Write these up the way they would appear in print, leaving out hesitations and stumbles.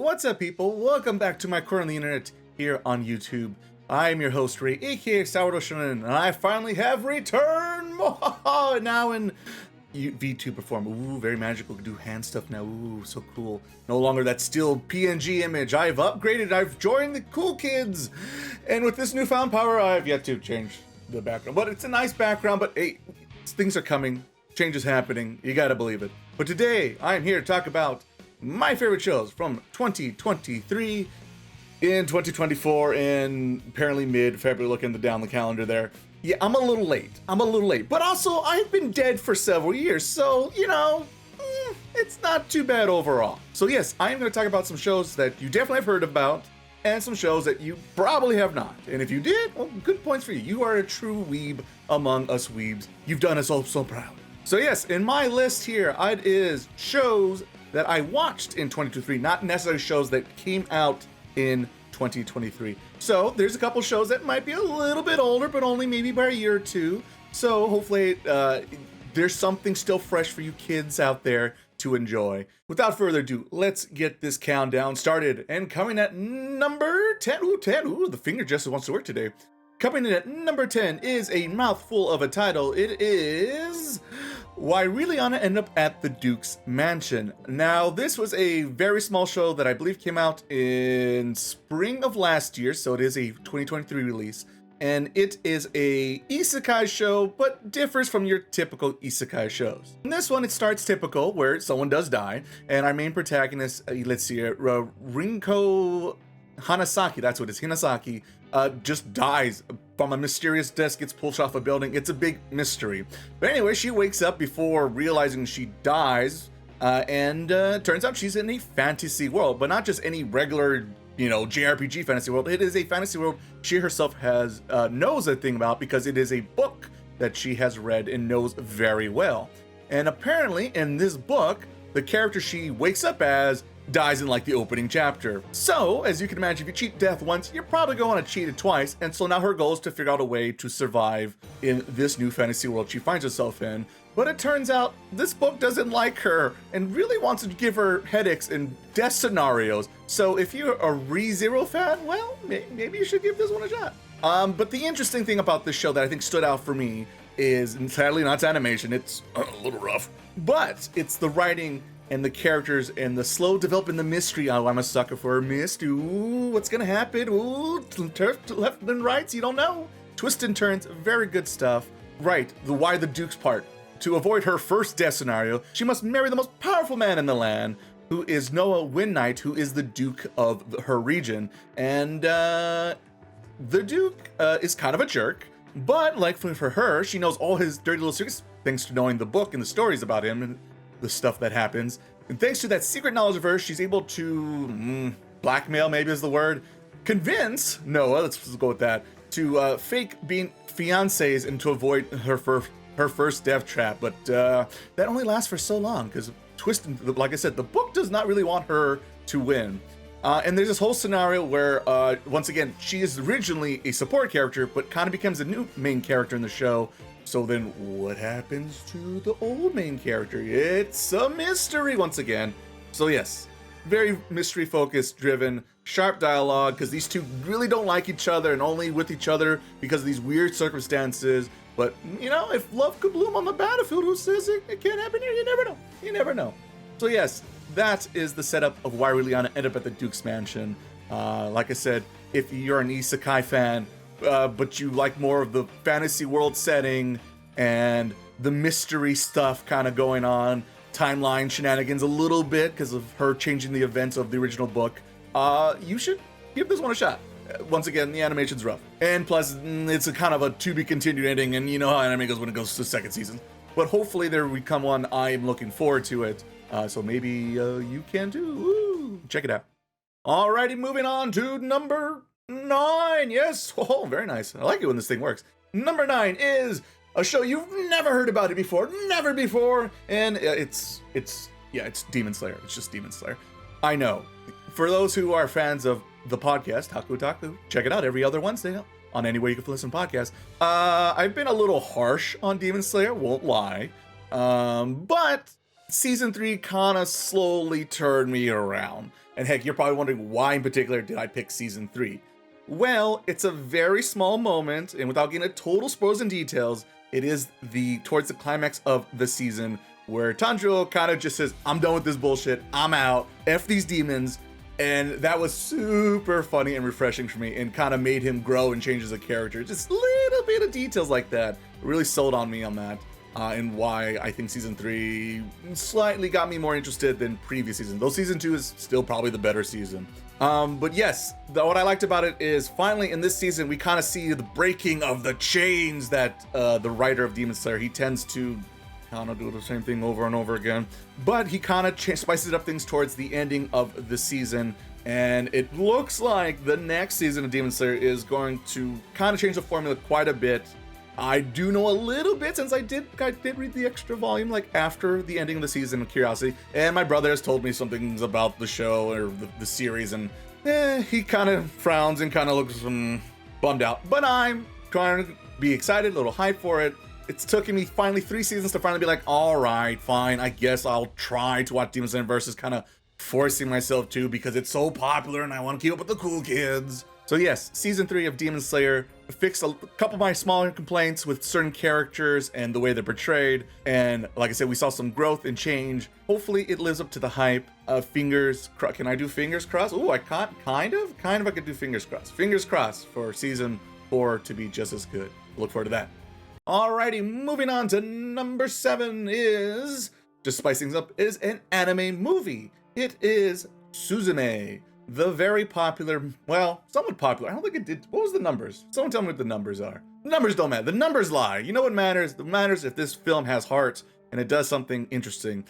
What's up, people? Welcome back to my corner on the internet here on YouTube. I am your host, Ray, aka Sourdough Shonen, and I finally have returned! Now in VTuber form. Ooh, very magical. Can do hand stuff now. Ooh, so cool. No longer that still PNG image. I've upgraded. I've joined the cool kids. And with this newfound power, I've yet to change the background. But it's a nice background, but hey, things are coming. Change is happening. You gotta believe it. But today, I am here to talk about my favorite shows from 2023 in 2024 in apparently mid-February, looking down the calendar there. Yeah, I'm a little late, but also I've been dead for several years, so, you know, it's not too bad overall. So yes, I am going to talk about some shows that you definitely have heard about and some shows that you probably have not. And if you did, well, good points for you. You are a true weeb among us weebs. You've done us all so proud. So yes, in my list here, it is shows that I watched in 2023, not necessarily shows that came out in 2023. So there's a couple shows that might be a little bit older, but only maybe by a year or two. So hopefully there's something still fresh for you kids out there to enjoy. Without further ado, let's get this countdown started. And coming at number 10, the finger gesture wants to work today. Coming in at number 10 is a mouthful of a title. It is Why Raeliana Ended Up at the Duke's Mansion. Now, this was a very small show that I believe came out in spring of last year, so it is a 2023 release. And it is a isekai show, but differs from your typical isekai shows. In this one, it starts typical, where someone does die, and our main protagonist, let's see here, Rinko Hanasaki, that's what it is, Hinasaki, just dies from a mysterious desk, gets pushed off a building. It's a big mystery. But anyway, she wakes up before realizing she dies, and turns out she's in a fantasy world, but not just any regular, you know, JRPG fantasy world. It is a fantasy world she herself has knows a thing about because it is a book that she has read and knows very well. And apparently, in this book, the character she wakes up as dies in like the opening chapter. So, as you can imagine, if you cheat death once, you're probably going to cheat it twice, and so now her goal is to figure out a way to survive in this new fantasy world she finds herself in. But it turns out this book doesn't like her and really wants to give her headaches in death scenarios. So if you're a ReZero fan, well, maybe you should give this one a shot. But the interesting thing about this show that I think stood out for me is, sadly not its animation, it's a little rough, but it's the writing and the characters and the slow developing the mystery. Oh, I'm a sucker for a mystery. Ooh, what's gonna happen? Ooh, left and right, you don't know. Twists and turns, very good stuff. Right, the why the Duke's part. To avoid her first death scenario, she must marry the most powerful man in the land, who is Noah Windknight, who is the Duke of her region. And the Duke is kind of a jerk, but like for her, she knows all his dirty little secrets, thanks to knowing the book and the stories about him and the stuff that happens. And thanks to that secret knowledge of hers, she's able to blackmail, maybe is the word, convince Noah, let's go with that, to fake being fiancés and to avoid her first death trap. But that only lasts for so long because like I said, the book does not really want her to win. And there's this whole scenario where, once again, she is originally a support character, but kind of becomes a new main character in the show. So then what happens to the old main character? It's a mystery once again. So yes, very mystery focused, driven, sharp dialogue, because these two really don't like each other and only with each other because of these weird circumstances. But, you know, if love could bloom on the battlefield, who says it can't happen here? You never know. You never know. So yes, that is the setup of why Raeliana ended up at the Duke's Mansion. Like I said, if you're an isekai fan, but you like more of the fantasy world setting and the mystery stuff kind of going on, timeline shenanigans a little bit because of her changing the events of the original book, you should give this one a shot. Once again, the animation's rough. And plus, it's a kind of a to-be-continued ending, and you know how anime goes when it goes to the second season. But hopefully there will come one. I am looking forward to it. So maybe you can too. Woo! Check it out. Alrighty, moving on to number 9. Yes. Oh, very nice. I like it when this thing works. Number 9 is a show you've never heard about it before. Never before. And it's Demon Slayer. It's just Demon Slayer. I know. For those who are fans of the podcast, Haku Taku, check it out every other Wednesday on anywhere you can listen to podcasts. I've been a little harsh on Demon Slayer, won't lie. But season 3 kind of slowly turned me around. And heck, you're probably wondering why in particular did I pick season 3? Well, it's a very small moment, and without getting into total spoilers and details, it is towards the climax of the season where Tanjiro kind of just says, I'm done with this bullshit, I'm out, F these demons. And that was super funny and refreshing for me, and kind of made him grow and change as a character. Just little bit of details like that really sold on me on that. And why I think season 3 slightly got me more interested than previous season. Though season 2 is still probably the better season. But yes, what I liked about it is finally in this season, we kind of see the breaking of the chains that the writer of Demon Slayer, he tends to kind of do the same thing over and over again. But he kind of spices up things towards the ending of the season. And it looks like the next season of Demon Slayer is going to kind of change the formula quite a bit. I do know a little bit since I did read the extra volume like after the ending of the season of Curiosity, and my brother has told me some things about the show or the series, and he kind of frowns and kind of looks bummed out. But I'm trying to be excited, a little hyped for it. It's taken me finally 3 seasons to finally be like, all right, fine, I guess I'll try to watch Demon Slayer Versus, kind of forcing myself to because it's so popular and I want to keep up with the cool kids. So yes, season 3 of Demon Slayer fixed a couple of my smaller complaints with certain characters and the way they're portrayed. And like I said, we saw some growth and change. Hopefully it lives up to the hype. Can I do fingers crossed? Oh, I can't, kind of I could do fingers crossed. Fingers crossed for season 4 to be just as good. Look forward to that. Alrighty, moving on to number 7 is, just spice things up, is an anime movie. It is Suzume. The very popular, well, somewhat popular. I don't think it did. What was the numbers? Someone tell me what the numbers are. The numbers don't matter. The numbers lie. You know what matters? It matters if this film has heart and it does something interesting.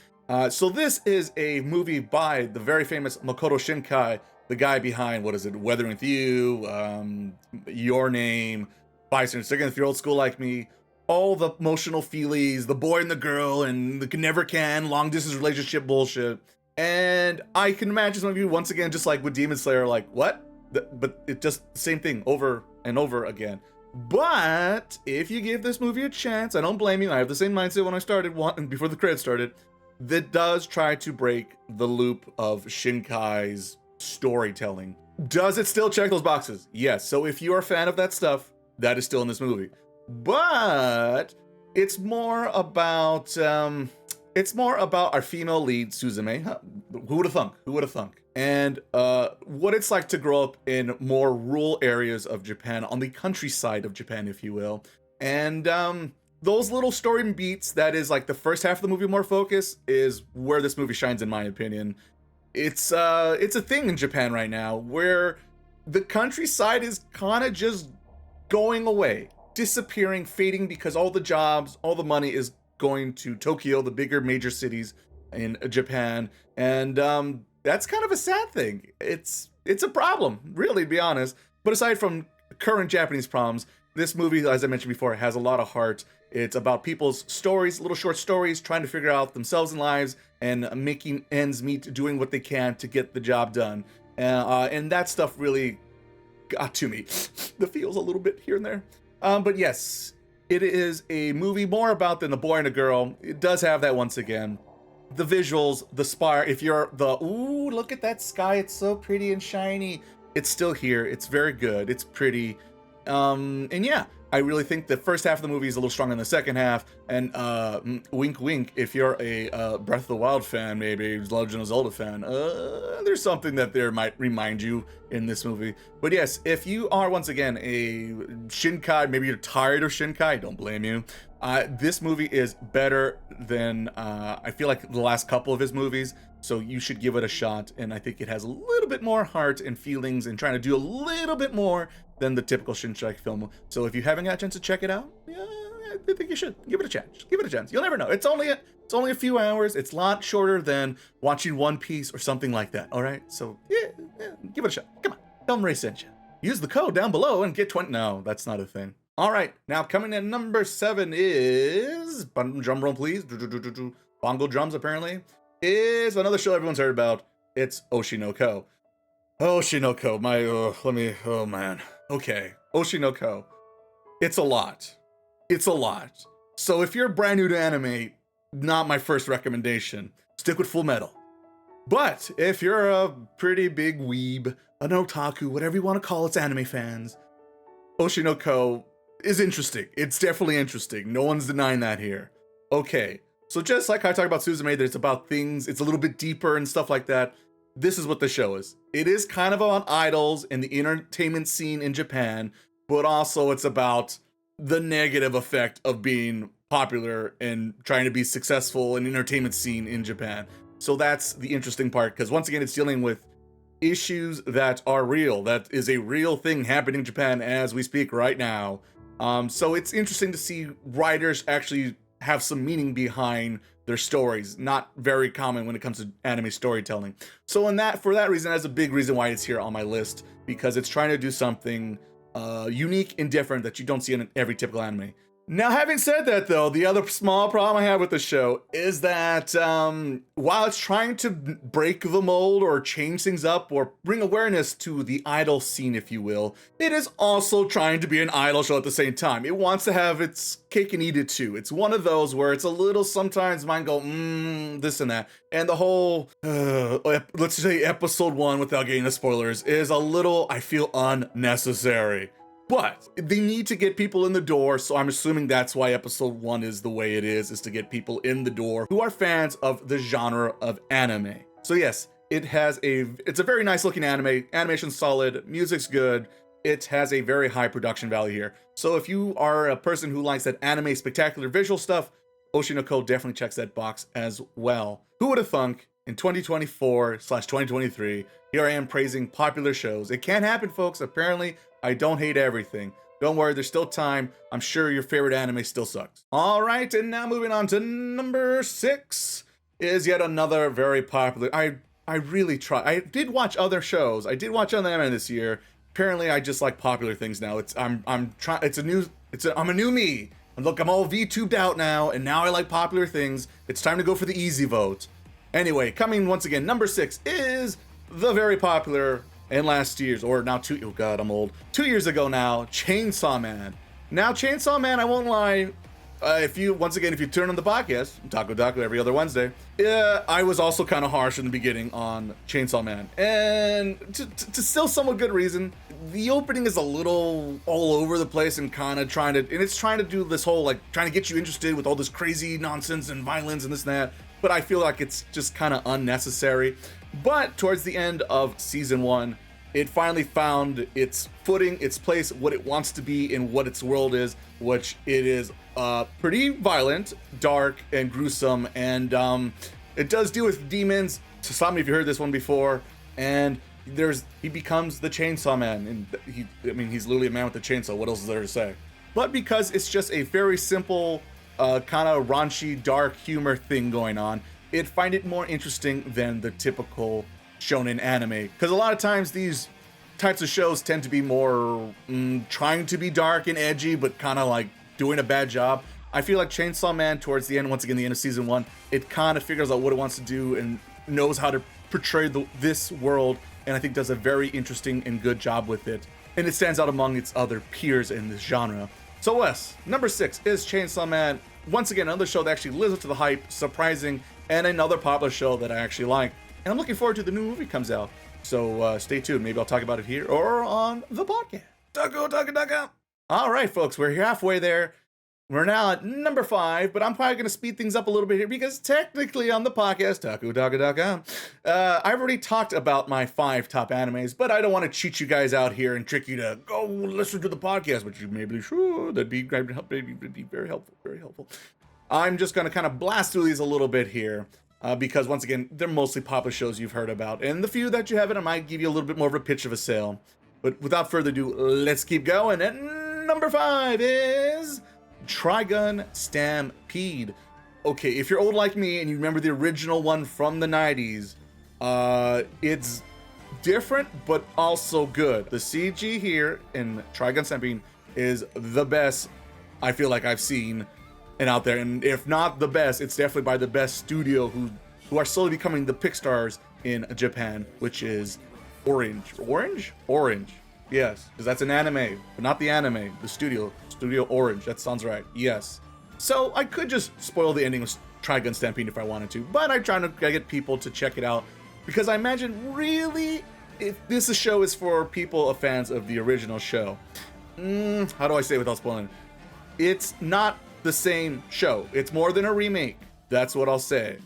So this is a movie by the very famous Makoto Shinkai, the guy behind, what is it, Weathering with You, Your Name, Bison, Sticking if you're old school like me, all the emotional feelies, the boy and the girl, and the never can, long distance relationship bullshit. And I can imagine some of you, once again, just like with Demon Slayer, like, what? But it just the same thing over and over again. But if you give this movie a chance, I don't blame you. I have the same mindset when I started, before the credits started. That does try to break the loop of Shinkai's storytelling. Does it still check those boxes? Yes. So if you are a fan of that stuff, that is still in this movie. But it's more about our female lead, Suzume. Who would have thunk? Who would have thunk? And what it's like to grow up in more rural areas of Japan, on the countryside of Japan, if you will. And those little story beats, that is like the first half of the movie more focus, is where this movie shines, in my opinion. It's a thing in Japan right now where the countryside is kind of just going away, disappearing, fading, because all the jobs, all the money is going to Tokyo, the bigger major cities in Japan, and that's kind of a sad thing. It's a problem, really, to be honest. But aside from current Japanese problems, this movie, as I mentioned before, has a lot of heart. It's about people's stories, little short stories, trying to figure out themselves in lives and making ends meet, doing what they can to get the job done. And that stuff really got to me. The feels a little bit here and there. But yes, it is a movie more about than the boy and a girl. It does have that once again. The visuals, the spire, if you're ooh, look at that sky, it's so pretty and shiny. It's still here. It's very good. It's pretty. And yeah, I really think the first half of the movie is a little stronger than the second half. And wink, wink, if you're a Breath of the Wild fan, maybe Legend of Zelda fan, there's something that there might remind you in this movie. But yes, if you are, once again, a Shinkai, maybe you're tired of Shinkai, don't blame you. This movie is better than, I feel like, the last couple of his movies. So you should give it a shot. And I think it has a little bit more heart and feelings and trying to do a little bit more than the typical Shinkai film. So if you haven't got a chance to check it out, yeah, I think you should give it a chance. Give it a chance. You'll never know. It's only a few hours. It's a lot shorter than watching One Piece or something like that. All right. So yeah, give it a shot. Come on. Tell them Ray sent you. Use the code down below and get 20. No, that's not a thing. All right. Now coming in number 7 is, drum roll please. Bongo drums apparently. Is another show everyone's heard about. It's Oshi no Ko. Oshi no Ko. Oh man. Okay. Oshi no Ko. It's a lot. It's a lot. So if you're brand new to anime, not my first recommendation. Stick with Full Metal. But if you're a pretty big weeb, an otaku, whatever you want to call it, anime fans, Oshi no Ko is interesting. It's definitely interesting. No one's denying that here. Okay, so just like I talked about Suzume, that it's about things, it's a little bit deeper and stuff like that. This is what the show is. It is kind of on idols and the entertainment scene in Japan, but also it's about the negative effect of being popular and trying to be successful in the entertainment scene in Japan. So that's the interesting part, because once again, it's dealing with issues that are real. That is a real thing happening in Japan as we speak right now. So it's interesting to see writers actually have some meaning behind their stories. Not very common when it comes to anime storytelling. So for that reason, that's a big reason why it's here on my list, because it's trying to do something unique and different that you don't see in every typical anime. Now, having said that, though, the other small problem I have with the show is that while it's trying to break the mold or change things up or bring awareness to the idol scene, if you will, it is also trying to be an idol show at the same time. It wants to have its cake and eat it too. It's one of those where it's a little, sometimes mine go, this and that. And the whole, let's say episode 1, without getting the spoilers, is a little, I feel, unnecessary. But they need to get people in the door, so I'm assuming that's why episode 1 is the way it is to get people in the door who are fans of the genre of anime. So yes, it's a very nice looking anime, animation's solid, music's good, it has a very high production value here. So if you are a person who likes that anime spectacular visual stuff, Oshi no Ko definitely checks that box as well. Who would have thunk? In 2024/2023, here I am praising popular shows. It can happen, folks. Apparently, I don't hate everything. Don't worry, there's still time. I'm sure your favorite anime still sucks. All right, and now moving on to number 6 is yet another very popular. I really try. I did watch other shows. I did watch other anime this year. Apparently, I just like popular things now. I'm a new me. And look, I'm all VTubed out now, and now I like popular things. It's time to go for the easy vote. Anyway, coming once again, number 6 is the very popular and last year's, or now 2 I'm old. 2 years ago now, Chainsaw Man. Now, Chainsaw Man, I won't lie, if you turn on the podcast, Taco Taco every other Wednesday, I was also kind of harsh in the beginning on Chainsaw Man. And to still somewhat good reason. The opening is a little all over the place and kind of trying to do this whole, like, trying to get you interested with all this crazy nonsense and violence and this and that. But I feel like it's just kind of unnecessary. But towards the end of season 1, it finally found its footing, its place, what it wants to be in what its world is, which it is pretty violent, dark, and gruesome. And it does deal with demons. So stop me if you heard this one before. And he becomes the Chainsaw Man. And he's literally a man with a chainsaw. What else is there to say? But because it's just a very simple, kind of raunchy, dark humor thing going on, it find it more interesting than the typical shonen anime. Because a lot of times these types of shows tend to be more trying to be dark and edgy, but kind of like doing a bad job. I feel like Chainsaw Man, towards the end, once again, the end of season 1, it kind of figures out what it wants to do and knows how to portray this world, and I think does a very interesting and good job with it. And it stands out among its other peers in this genre. So Wes, number 6 is Chainsaw Man. Once again, another show that actually lives up to the hype, surprising, and another popular show that I actually like. And I'm looking forward to the new movie comes out. So stay tuned. Maybe I'll talk about it here or on the podcast. Taco. All right, folks, we're halfway there. We're now at number 5, but I'm probably going to speed things up a little bit here because technically on the podcast, Taco, I've already talked about my 5 top animes, but I don't want to cheat you guys out here and trick you to go listen to the podcast, which you maybe should. That'd be very helpful. I'm just going to kind of blast through these a little bit here because, once again, they're mostly popular shows you've heard about, and the few that you haven't, I might give you a little bit more of a pitch of a sale. But without further ado, let's keep going. And number 5 is Trigun Stampede. Okay, if you're old like me and you remember the original one from the 90s, it's different but also good. The CG here in Trigun Stampede is the best I feel like I've seen and out there, and if not the best, it's definitely by the best studio who are slowly becoming the pick stars in Japan, which is Orange. Yes, because that's an anime, but not the anime, the studio Orange. That sounds right. Yes. So I could just spoil the ending Trigun Stampede if I wanted to, but I'm trying to get people to check it out because I imagine really if this show is for people of fans of the original show. How do I say it without spoiling? It's not the same show. It's more than a remake. That's what I'll say.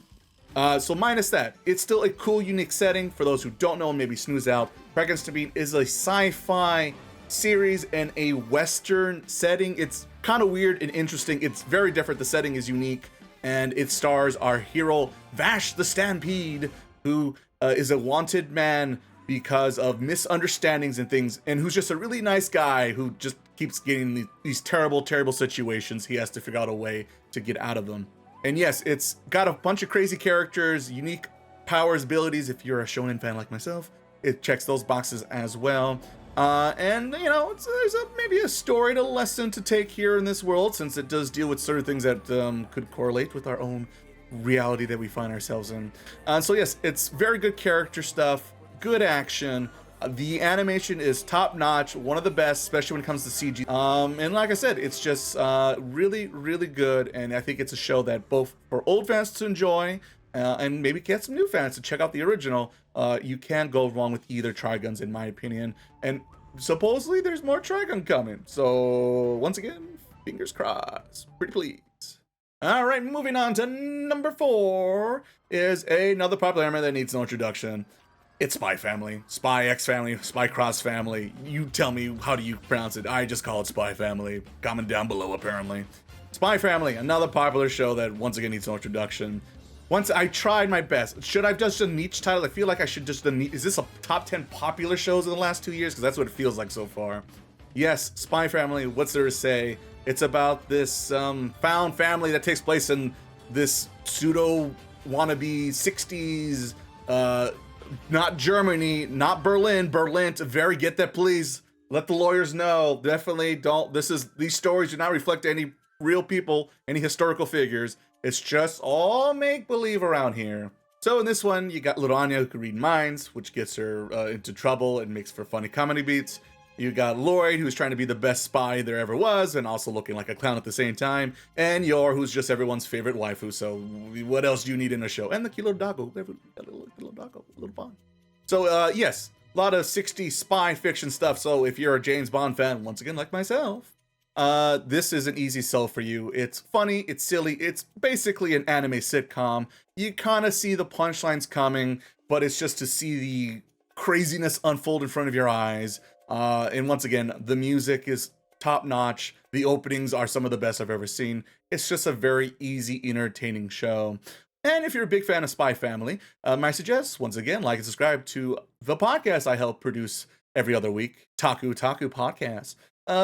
So minus that, it's still a cool, unique setting. For those who don't know and maybe snooze out, Trigun Stampede is a sci-fi series in a Western setting. It's kind of weird and interesting. It's very different. The setting is unique, and it stars our hero, Vash the Stampede, who is a wanted man because of misunderstandings and things, and who's just a really nice guy who just keeps getting these terrible, terrible situations. He has to figure out a way to get out of them. And yes, it's got a bunch of crazy characters, unique powers, abilities. If you're a shonen fan like myself, it checks those boxes as well. And you know, there's maybe a story to lesson to take here in this world, since it does deal with certain things that could correlate with our own reality that we find ourselves in. So yes, it's very good character stuff, good action. The animation is top notch, one of the best, especially when it comes to CG. And like I said, it's just really, really good. And I think it's a show that both for old fans to enjoy and maybe get some new fans to check out the original. You can't go wrong with either Triguns, in my opinion. And supposedly there's more Trigun coming. So once again, fingers crossed. Pretty please. All right, moving on to number 4 is another popular anime that needs no introduction. It's Spy Family, Spy X Family, Spy Cross Family. You tell me, how do you pronounce it? I just call it Spy Family. Comment down below, apparently. Spy Family, another popular show that once again needs no introduction. Once I tried my best. Should I have just a niche title? I feel like I should just is this a top 10 popular shows in the last 2 years? Because that's what it feels like so far. Yes, Spy Family, what's there to say? It's about this found family that takes place in this pseudo wannabe 60s, not Germany, not Berlin, very get that please. Let the lawyers know. Definitely don't. These stories do not reflect any real people, any historical figures. It's just all make-believe around here. So in this one, you got little Anya who can read minds, which gets her into trouble and makes for funny comedy beats. You got Lloyd, who's trying to be the best spy there ever was, and also looking like a clown at the same time. And Yor, who's just everyone's favorite waifu, so what else do you need in a show? And the cute little doggo, little Bond. So yes, a lot of 60s spy fiction stuff. So if you're a James Bond fan, once again, like myself, this is an easy sell for you. It's funny, it's silly, it's basically an anime sitcom. You kind of see the punchlines coming, but it's just to see the craziness unfold in front of your eyes. And once again, the music is top notch. The openings are some of the best I've ever seen. It's just a very easy, entertaining show. And if you're a big fan of Spy Family, my suggest, once again, like and subscribe to the podcast I help produce every other week, Taku Podcast,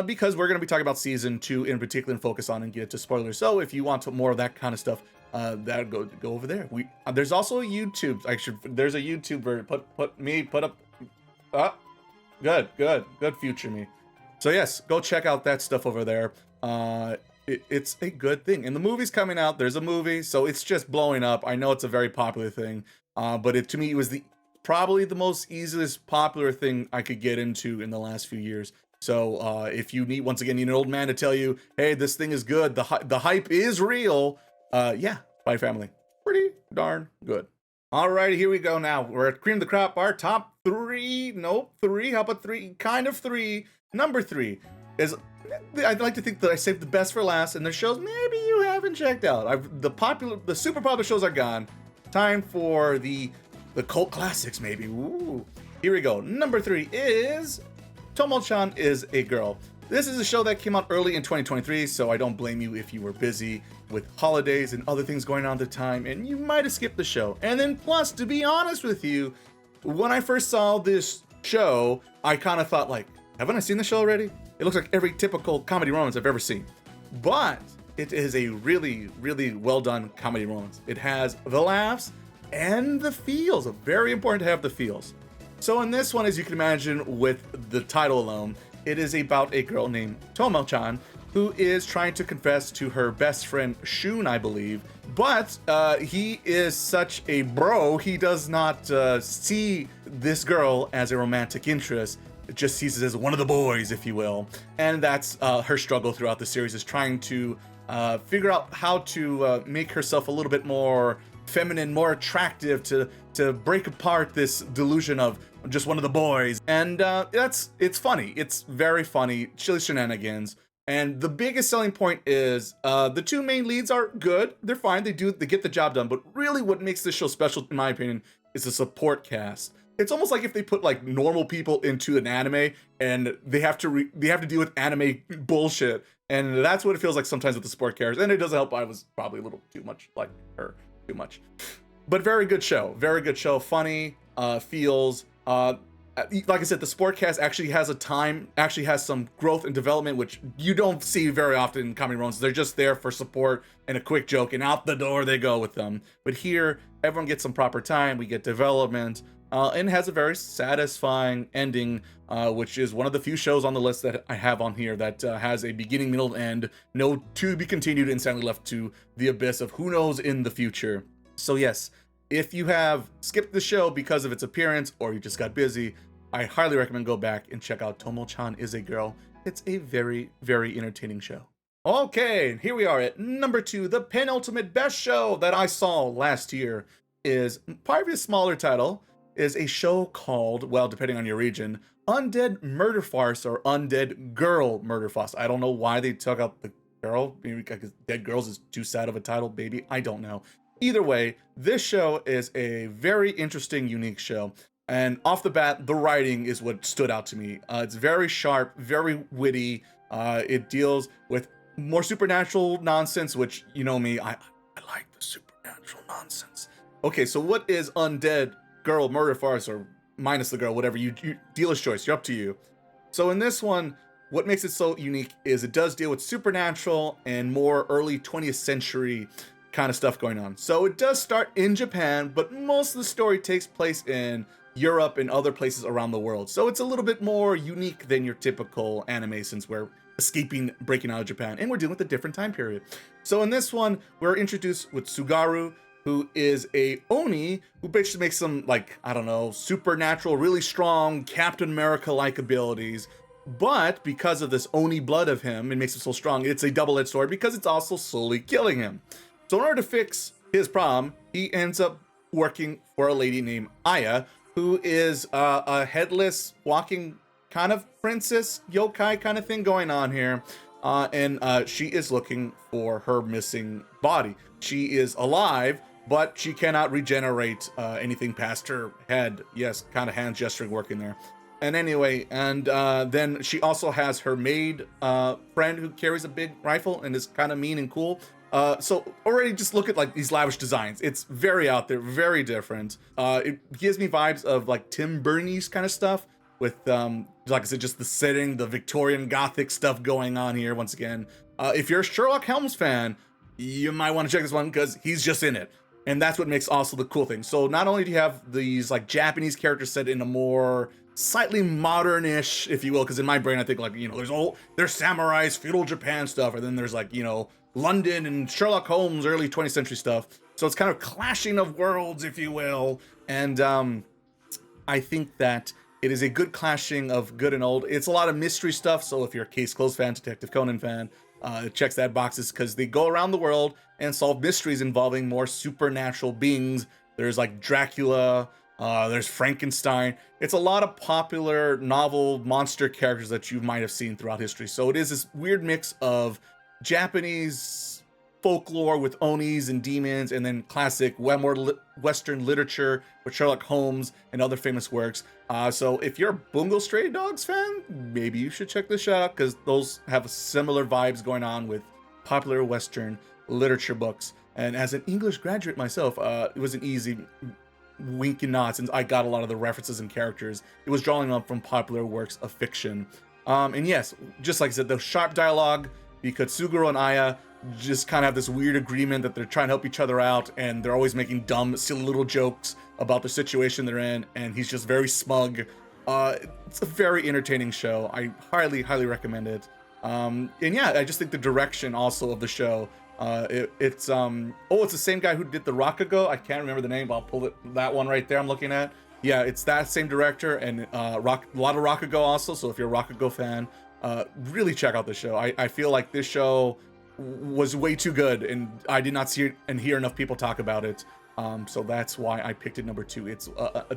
because we're going to be talking about season 2 in particular and focus on and get to spoilers. So if you want more of that kind of stuff, that go over there. There's also a YouTube. There's a YouTube version. Put up. Good future me. So yes, go check out that stuff over there. It's a good thing. And the movie's coming out. There's a movie, so it's just blowing up. I know it's a very popular thing, but to me, it was probably the most easiest popular thing I could get into in the last few years. So if you need, once again, you need an old man to tell you, hey, this thing is good. The hype is real. Yeah, Spy Family, pretty darn good. Alrighty, here we go now. We're at Cream of the Crop, our top 3. Nope, 3. How about 3? Kind of 3. Number 3 is, I'd like to think that I saved the best for last, and the shows maybe you haven't checked out. The super popular shows are gone. Time for the cult classics, maybe. Ooh. Here we go. Number 3 is Tomo-chan is a Girl. This is a show that came out early in 2023, so I don't blame you if you were busy with holidays and other things going on at the time, and you might have skipped the show. And then plus, to be honest with you, when I first saw this show, I kind of thought like, haven't I seen the show already? It looks like every typical comedy romance I've ever seen. But it is a really, really well done comedy romance. It has the laughs and the feels. Very important to have the feels. So in this one, as you can imagine with the title alone, it is about a girl named Tomo-chan who is trying to confess to her best friend Shun, I believe. But he is such a bro, he does not see this girl as a romantic interest. It just sees it as one of the boys, if you will. And that's her struggle throughout the series, is trying to figure out how to make herself a little bit more feminine, more attractive, to break apart this delusion of just one of the boys. And it's funny. It's very funny. Chilly shenanigans. And the biggest selling point is the two main leads are good. They're fine. They get the job done. But really, what makes this show special, in my opinion, is the support cast. It's almost like if they put like normal people into an anime and they have to deal with anime bullshit, and that's what it feels like sometimes with the support characters. And it doesn't help. I was probably a little too much like her, too much, but very good show. Very good show. Funny, feels. Like I said, the support cast actually has some growth and development, which you don't see very often in comedy rounds. They're just there for support and a quick joke, and out the door they go with them. But here, everyone gets some proper time. We get development, and has a very satisfying ending, which is one of the few shows on the list that I have on here that has a beginning, middle, and end. No to be continued, and sadly left to the abyss of who knows in the future. So yes, if you have skipped the show because of its appearance or you just got busy, I highly recommend go back and check out Tomo-chan is a Girl. It's a very, very entertaining show. Okay, here we are at number 2. The penultimate best show that I saw last year is probably a smaller title, is a show called, well, depending on your region, Undead Murder Farce or Undead Girl Murder Farce. I don't know why they took out the girl, maybe because Dead Girls is too sad of a title, baby. I don't know. Either way, this show is a very interesting, unique show. And off the bat, the writing is what stood out to me. It's very sharp, very witty. It deals with more supernatural nonsense, which, you know me, I like the supernatural nonsense. Okay, so what is Undead Girl Murder Farce, or minus the girl, whatever, you dealer's choice, you're up to you. So in this one, what makes it so unique is it does deal with supernatural and more early 20th century kind of stuff going on. So it does start in Japan, but most of the story takes place in Europe and other places around the world. So it's a little bit more unique than your typical anime, since we're breaking out of Japan, and we're dealing with a different time period. So in this one, we're introduced with Tsugaru, who is a Oni, who basically makes some, like, I don't know, supernatural, really strong Captain America-like abilities. But because of this Oni blood of him, it makes him so strong, it's a double-edged sword because it's also slowly killing him. So in order to fix his problem, he ends up working for a lady named Aya, who is a headless walking kind of princess yokai kind of thing going on here. And she is looking for her missing body. She is alive, but she cannot regenerate anything past her head. Yes, kind of hand gesturing working there. And anyway, and then she also has her maid friend who carries a big rifle and is kind of mean and cool. So already just look at like these lavish designs. It's very out there, very different. It gives me vibes of like Tim Burton's kind of stuff with, like I said, just the setting, the Victorian Gothic stuff going on here once again. If you're a Sherlock Holmes fan, you might want to check this one because he's just in it. And that's what makes also the cool thing. So not only do you have these like Japanese characters set in a more slightly modern-ish, if you will, because in my brain I think like, you know, there's samurais, feudal Japan stuff, and then there's like, you know, London and Sherlock Holmes, early 20th century stuff. So it's kind of clashing of worlds, if you will. And I think that it is a good clashing of good and old. It's a lot of mystery stuff. So if you're a Case Closed fan, Detective Conan fan, it checks that boxes because they go around the world and solve mysteries involving more supernatural beings. There's like Dracula, there's Frankenstein. It's a lot of popular novel monster characters that you might have seen throughout history. So it is this weird mix of Japanese folklore with Onis and demons, and then classic more Western literature with Sherlock Holmes and other famous works. So if you're a Bungo Stray Dogs fan, maybe you should check this show out because those have similar vibes going on with popular Western literature books. And as an English graduate myself, it was an easy wink and nod since I got a lot of the references and characters. It was drawing up from popular works of fiction. And yes, just like I said, the sharp dialogue, because Suguru and Aya just kind of have this weird agreement that they're trying to help each other out, and they're always making dumb, silly little jokes about the situation they're in, and he's just very smug. It's a very entertaining show. I highly, highly recommend it. And yeah, I just think the direction also of the show, it's the same guy who did the Rakugo. I can't remember the name, but I'll pull that one right there I'm looking at. Yeah, it's that same director, and a lot of Rakugo also, so if you're a Rakugo fan, really check out the show. I feel like this show was way too good, and I did not see it and hear enough people talk about it. So that's why I picked it number 2. It's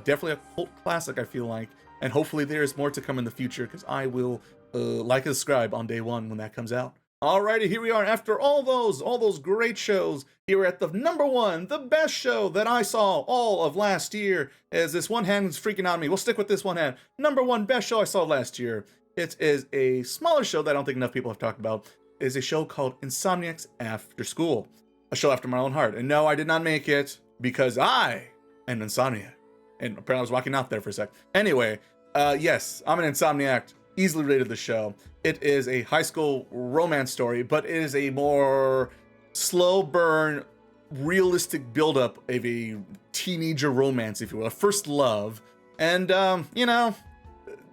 definitely a cult classic, I feel like, and hopefully there's more to come in the future, because I will like and subscribe on day 1 when that comes out. Alrighty, here we are after all those great shows. Here at the number 1, the best show that I saw all of last year. As this one hand is freaking on me, we'll stick with this one hand. Number 1 best show I saw last year. It is a smaller show that I don't think enough people have talked about. It is a show called Insomniacs After School, a show after my own heart. And no, I did not make it because I am Insomniac. And apparently I was walking out there for a sec. Anyway, yes, I'm an Insomniac. Easily rated the show. It is a high school romance story, but it is a more slow burn, realistic buildup of a teenager romance, if you will, a first love. And, you know,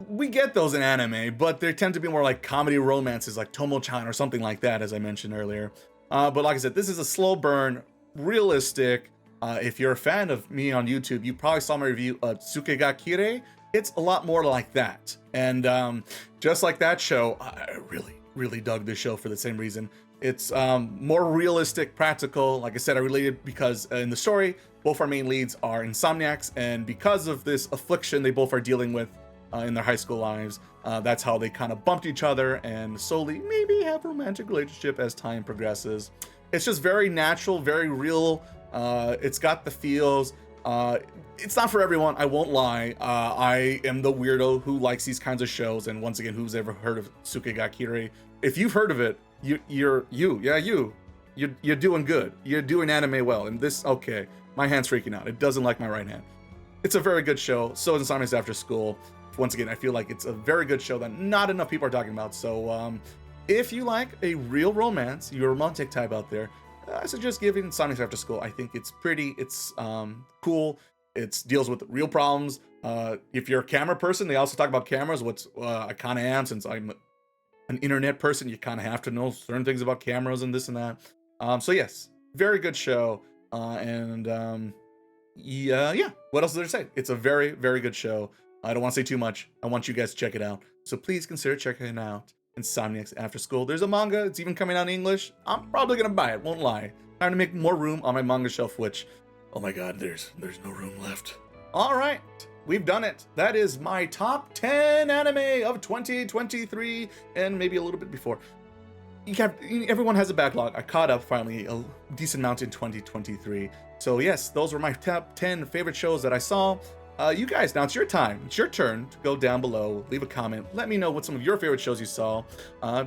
we get those in anime, but they tend to be more like comedy romances, like Tomo-chan or something like that, as I mentioned earlier. But like I said, this is a slow burn, realistic. If you're a fan of me on YouTube, you probably saw my review of Tsuke ga Kirei. It's a lot more like that. And just like that show, I really dug this show for the same reason. It's more realistic, practical. Like I said, I related because in the story, both our main leads are Insomniacs, and because of this affliction they both are dealing with in their high school lives, that's how they kind of bumped each other and slowly maybe have a romantic relationship as time progresses. It's just very natural, very real. It's got the feels. It's not for everyone, I won't lie. I am the weirdo who likes these kinds of shows, and once again, who's ever heard of Tsuke ga Kirei? If you've heard of it, you're doing good. You're doing anime well. And this, okay, my hand's freaking out. It doesn't like my right hand. It's a very good show. So is Insomniacs After School. Once again, I feel like it's a very good show that not enough people are talking about. So if you like a real romance, you're a romantic type out there, I suggest giving Insomniacs After School. I think it's pretty, it's cool. It deals with real problems. If you're a camera person, they also talk about cameras, which I kind of am, since I'm an internet person. You kind of have to know certain things about cameras and this and that. So yes, very good show. Yeah, what else is there to say? It's a very, very good show. I don't want to say too much. I want you guys to check it out. So please consider checking it out. Insomniacs After School. There's a manga. It's even coming out in English. I'm probably going to buy it. Won't lie. Trying to make more room on my manga shelf, which, oh my god, there's no room left. All right, we've done it. That is my top 10 anime of 2023 and maybe a little bit before. Everyone has a backlog. I caught up finally a decent amount in 2023. So yes, those were my top 10 favorite shows that I saw. You guys, now it's your time. It's your turn to go down below, leave a comment. Let me know what some of your favorite shows you saw,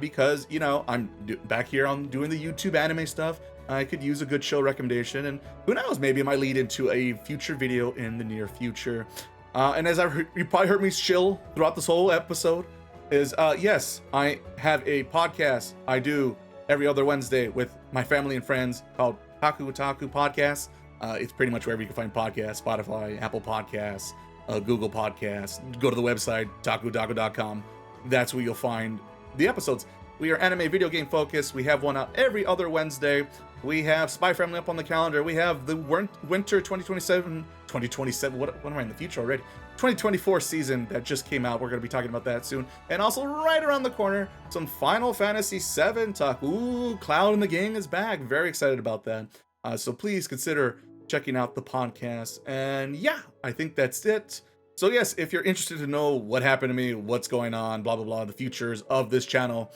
because, you know, I'm back here on doing the YouTube anime stuff. I could use a good show recommendation, and who knows, maybe it might lead into a future video in the near future. And as you probably heard me chill throughout this whole episode, is yes, I have a podcast I do every other Wednesday with my family and friends called Taku Otaku Podcast. It's pretty much wherever you can find podcasts: Spotify, Apple Podcasts, Google Podcasts. Go to the website, takuotaku.com. That's where you'll find the episodes. We are anime video game focused. We have one out every other Wednesday. We have Spy Family up on the calendar. We have the winter 2027, what am I in the future already? 2024 season that just came out. We're going to be talking about that soon. And also right around the corner, some Final Fantasy VII talk. Ooh, Cloud and the gang is back. Very excited about that. So please consider checking out the podcast. And yeah, I think that's it. So yes, if you're interested to know what happened to me, what's going on, blah, blah, blah, the futures of this channel,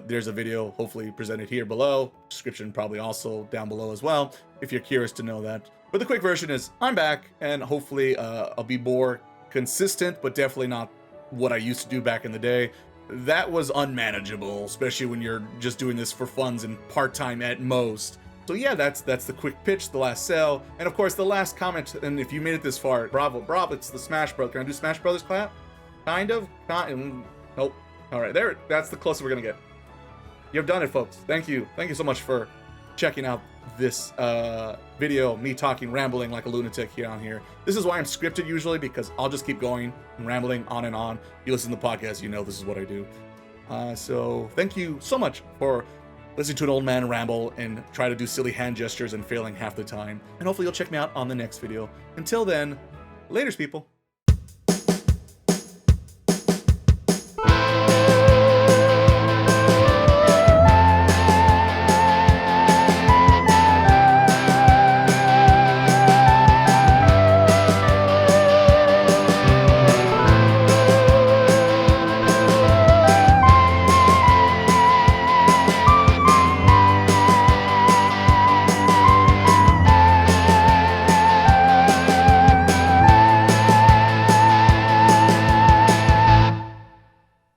there's a video hopefully presented here below. Description probably also down below as well, if you're curious to know that. But the quick version is I'm back, and hopefully I'll be more consistent, but definitely not what I used to do back in the day. That was unmanageable, especially when you're just doing this for funs and part-time at most. So yeah, that's the quick pitch, the last sell, and of course the last comment. And if you made it this far, bravo, it's the Smash Bros. Can I do Smash Brothers clap? Kind of? Nope. All right, there. That's the closest we're gonna get. You've done it, folks. Thank you so much for checking out this video, me talking, rambling like a lunatic here on here. This is why I'm scripted usually, because I'll just keep going and rambling on and on. You listen to the podcast, you know this is what I do. So thank you so much for listening to an old man ramble and try to do silly hand gestures and failing half the time. And hopefully you'll check me out on the next video. Until then, laters, people.